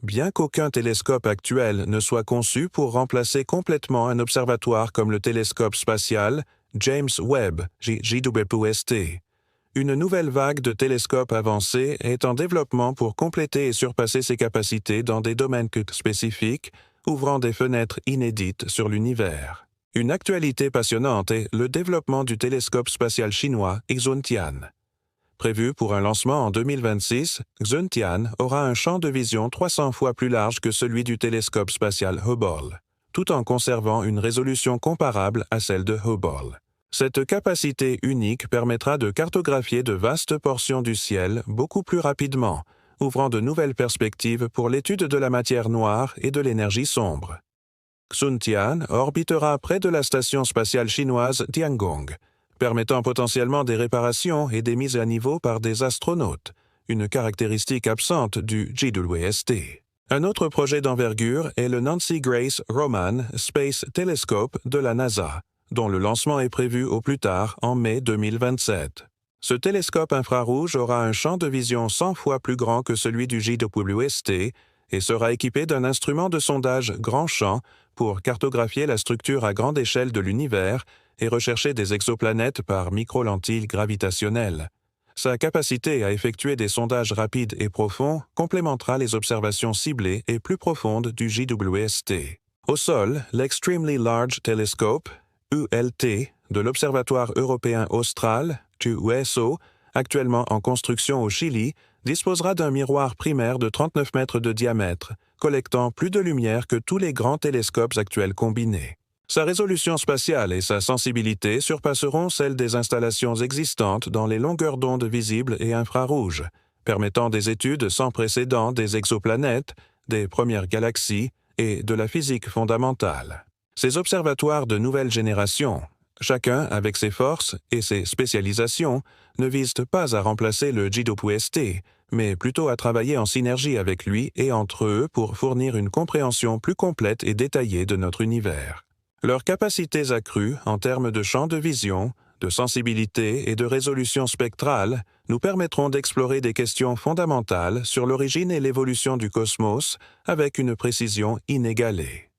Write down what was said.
Bien qu'aucun télescope actuel ne soit conçu pour remplacer complètement un observatoire comme le télescope spatial James Webb, JWST, une nouvelle vague de télescopes avancés est en développement pour compléter et surpasser ses capacités dans des domaines spécifiques, ouvrant des fenêtres inédites sur l'univers. Une actualité passionnante est le développement du télescope spatial chinois Xuntian. Prévu pour un lancement en 2026, Xuntian aura un champ de vision 300 fois plus large que celui du télescope spatial Hubble, tout en conservant une résolution comparable à celle de Hubble. Cette capacité unique permettra de cartographier de vastes portions du ciel beaucoup plus rapidement, ouvrant de nouvelles perspectives pour l'étude de la matière noire et de l'énergie sombre. Xuntian orbitera près de la station spatiale chinoise Tiangong, permettant potentiellement des réparations et des mises à niveau par des astronautes, une caractéristique absente du JWST. Un autre projet d'envergure est le Nancy Grace Roman Space Telescope de la NASA, dont le lancement est prévu au plus tard en mai 2027. Ce télescope infrarouge aura un champ de vision 100 fois plus grand que celui du JWST et sera équipé d'un instrument de sondage grand champ pour cartographier la structure à grande échelle de l'univers et rechercher des exoplanètes par microlentilles gravitationnelles. Sa capacité à effectuer des sondages rapides et profonds complémentera les observations ciblées et plus profondes du JWST. Au sol, l'Extremely Large Telescope, ULT, de l'Observatoire européen austral, USO, actuellement en construction au Chili, disposera d'un miroir primaire de 39 mètres de diamètre, collectant plus de lumière que tous les grands télescopes actuels combinés. Sa résolution spatiale et sa sensibilité surpasseront celles des installations existantes dans les longueurs d'onde visibles et infrarouges, permettant des études sans précédent des exoplanètes, des premières galaxies et de la physique fondamentale. Ces observatoires de nouvelle génération, chacun avec ses forces et ses spécialisations, ne visent pas à remplacer le JWST, mais plutôt à travailler en synergie avec lui et entre eux pour fournir une compréhension plus complète et détaillée de notre univers. Leurs capacités accrues en termes de champ de vision, de sensibilité et de résolution spectrale nous permettront d'explorer des questions fondamentales sur l'origine et l'évolution du cosmos avec une précision inégalée.